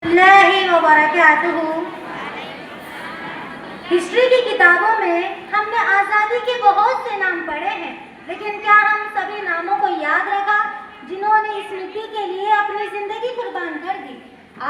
اللہ وبرکاتہ۔ ہسٹری کی کتابوں میں ہم نے آزادی کے بہت سے نام پڑھے ہیں، لیکن کیا ہم سبھی ناموں کو یاد رکھا جنہوں نے اس مٹی کے لیے اپنی زندگی قربان کر دی؟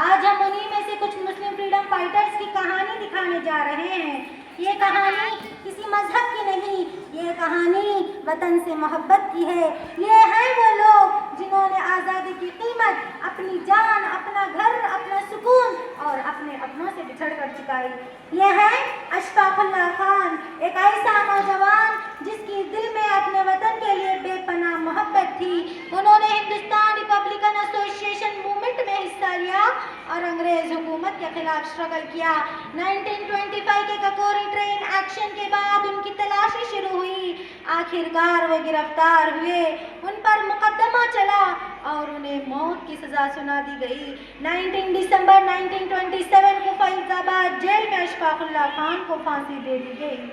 آج ہم انہی میں سے کچھ مسلم فریڈم فائٹرز کی کہانی دکھانے جا رہے ہیں۔ یہ کہانی کسی مذہب کی نہیں، یہ کہانی وطن سے محبت کی ہے۔ یہ ہیں وہ لوگ جنہوں نے آزادی کی قیمت اپنی جان، اپنا گھر، اپنا سکون اور اپنے اپنوں سے بچھڑ کر چکائی۔ یہ ہے اشفاق اللہ خان، ایک ایسا نوجوان جس کی دل میں اپنے وطن کے لیے بے پناہ محبت تھی۔ انہوں نے ہندوستان ریپبلکن ایسوسی ایشن موومنٹ میں حصہ لیا اور انگریز حکومت کے خلاف اسٹرگل کیا۔ 1925 کے ککوری ٹرین ایکشن کے بعد ان کی تلاشی شروع ہوئی۔ آخرکار وہ گرفتار ہوئے، ان پر مقدمہ چلا اور انہیں موت کی سزا سنا دی گئی۔ 19 دسمبر 1927 کو فیض آباد جیل میں اشفاق اللہ خان کو پھانسی دے دی گئی۔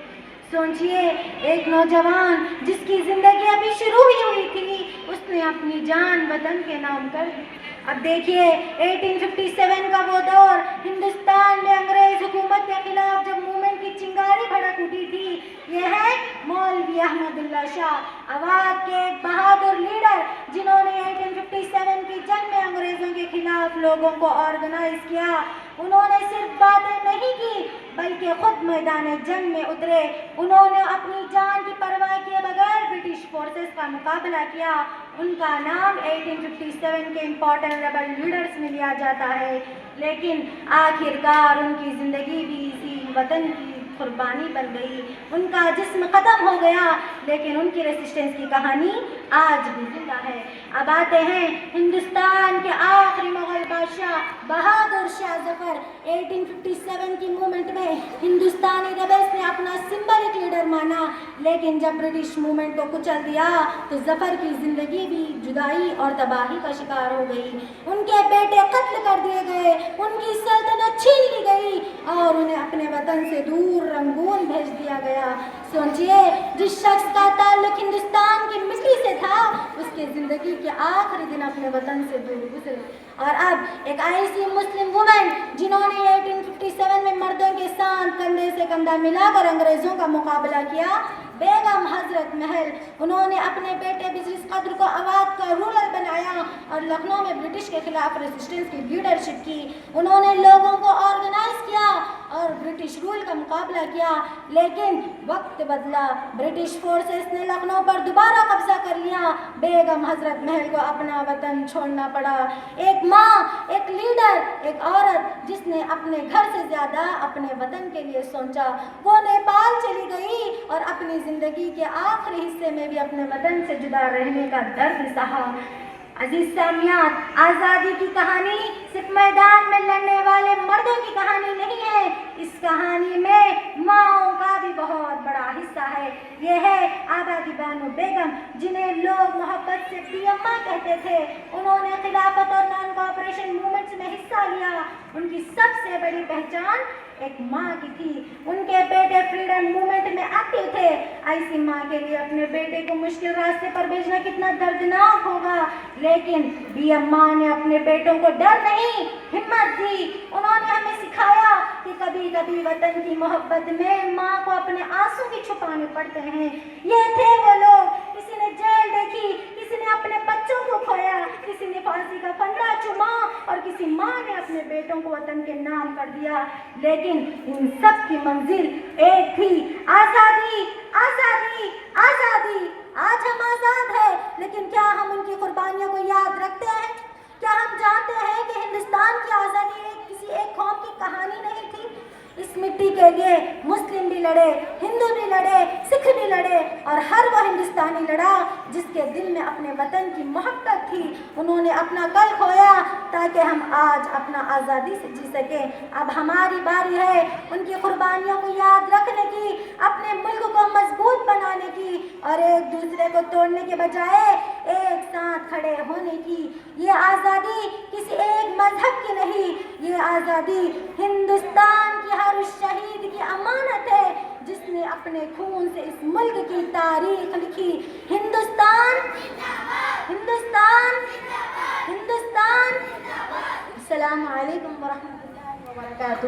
سوچئے، ایک نوجوان جس کی زندگی ابھی شروع ہی ہوئی تھی، اس نے اپنی جان وطن کے نام کر دی۔ اب دیکھیے 1857 کا وہ دور، ہندوستان میں انگریز حکومت کے خلاف جب موومنٹ کی چنگاری بھڑک اٹھی تھی۔ یہ ہے مولوی احمد اللہ شاہ، اودھ کے ایک بہادر لیڈر جنہوں نے 1857 کی جنگ میں انگریزوں کے خلاف لوگوں کو آرگنائز کیا۔ انہوں نے صرف باتیں نہیں کی بلکہ خود میدان جنگ میں اترے۔ انہوں نے اپنی جان کی پرواہ کیے بغیر برٹش فورسز کا مقابلہ کیا۔ ان کا نام 1857 کے امپورٹنٹ ریبل لیڈرز میں لیا جاتا ہے، لیکن آخرکار ان کی زندگی بھی اسی وطن کی قربانی بن گئی۔ ان کا جسم ختم ہو گیا، لیکن ان کی ریسسٹنس کی کہانی آج بھی زندہ ہے۔ اب آتے ہیں ہندوستان کے آخری مغل بادشاہ بہادر شاہ ظفر۔ 1857 کی موومنٹ میں ہندوستانی ریبلز نے اپنا سمبلک لیڈر مانا، لیکن جب برٹش موومنٹ کو کچل دیا تو ظفر کی زندگی بھی جدائی اور تباہی کا شکار ہو گئی۔ ان کے بیٹے قتل کر دیے گئے، ان کی سلطنت چھین لی گئی اور انہیں اپنے وطن سے دور رنگون بھیج دیا گیا۔ سوچئے، جس شخص کا تعلق ہندوستان کی مٹی سے تھا، اس کے زندگی کے آخری دن اپنے وطن سے دور گزرے۔ اور اب ایک ایسی مسلم وومن جنہوں نے 1857 میں مردوں کے ساتھ کندھے سے کندھا ملا کر انگریزوں کا مقابلہ کیا، بیگم حضرت محل۔ انہوں نے اپنے بیٹے بزرس قدر کو اودھ کا رولر بنایا اور لکھنؤ میں برٹش کے خلاف ریزسٹنس کی لیڈرشپ کی۔ انہوں نے لوگوں کو آرگنائز کیا اور برٹش رول کا مقابلہ کیا، لیکن وقت بدلا، برٹش فورسز نے لکھنؤ پر دوبارہ قبضہ کر لیا۔ بیگم حضرت محل کو اپنا وطن چھوڑنا پڑا۔ ایک ماں، ایک لیڈر، ایک عورت جس نے اپنے گھر سے زیادہ اپنے وطن کے لیے سوچا، وہ نیپال چلی گئی اور اپنی زندگی کے آخری حصے میں بھی اپنے وطن سے جدا رہنے کا درد سہا۔ عزیز سامعین، آزادی کی کہانی صرف میدان میں لڑنے والے مردوں کی کہانی نہیں ہے، اس کہانی میں ماؤں کا بھی بہت بڑا حصہ ہے۔ یہ ہے آبادی بانو بیگم، جنہیں لوگ محبت سے بی اماں کہتے تھے۔ انہوں نے خلافت اور نان کوآپریشن موومنٹس میں حصہ لیا۔ ان کی سب سے بڑی پہچان ایک ماں کی تھی۔ ان کے بیٹے فریڈم موومنٹ میں ایکٹیو تھے۔ ایسی ماں کے لیے اپنے بیٹے کو مشکل راستے پر بھیجنا کتنا دردناک ہوگا، لیکن بی اماں نے اپنے بیٹوں کو ڈر نہیں، ہمت دی۔ انہوں نے ہمیں سکھایا کہ کبھی کبھی وطن کی محبت میں ماں کو اپنے آنسو بھی چھپانے پڑتے ہیں۔ یہ تھے وہ لوگ، کسی نے جیل دیکھی، کسی نے اپنے بچوں کو کھویا، کسی نے پھانسی کا پھندا چوما اور کسی ماں نے اپنے بیٹوں کو وطن کے نام کر دیا، لیکن ان سب کی منزل ایک تھی: آزادی، آزادی، آزادی۔ آج ہم آزاد ہیں، لیکن کیا ہم ان کی قربانیوں کو یاد رکھتے ہیں؟ کیا ہم جانتے ہیں کہ ہندوستان کی آزادی کسی ایک قوم کی کہانی نہیں تھی؟ اس مٹی کے لیے مسلم بھی لڑے، ہندو بھی لڑے، سکھ بھی لڑے، اور ہر وہ ہندوستانی لڑا جس کے دل میں اپنے وطن کی محبت تھی۔ انہوں نے اپنا کل کھویا تاکہ ہم آج اپنا آزادی سے جی سکیں۔ اب ہماری باری ہے ان کی قربانیوں کو یاد رکھنے کی، اپنے ملک کو مضبوط بنانے کی اور ایک دوسرے کو توڑنے کے بجائے ایک ساتھ کھڑے ہونے کی۔ یہ آزادی کسی ایک مذہب کی نہیں، یہ آزادی ہندوستان کی ہر اس شہید کی امانت ہے جس نے اپنے خون سے اس ملک کی تاریخ لکھی۔ ہندوستان، ہندوستان، ہندوستان۔ السلام علیکم ورحمۃ اللہ وبرکاتہ.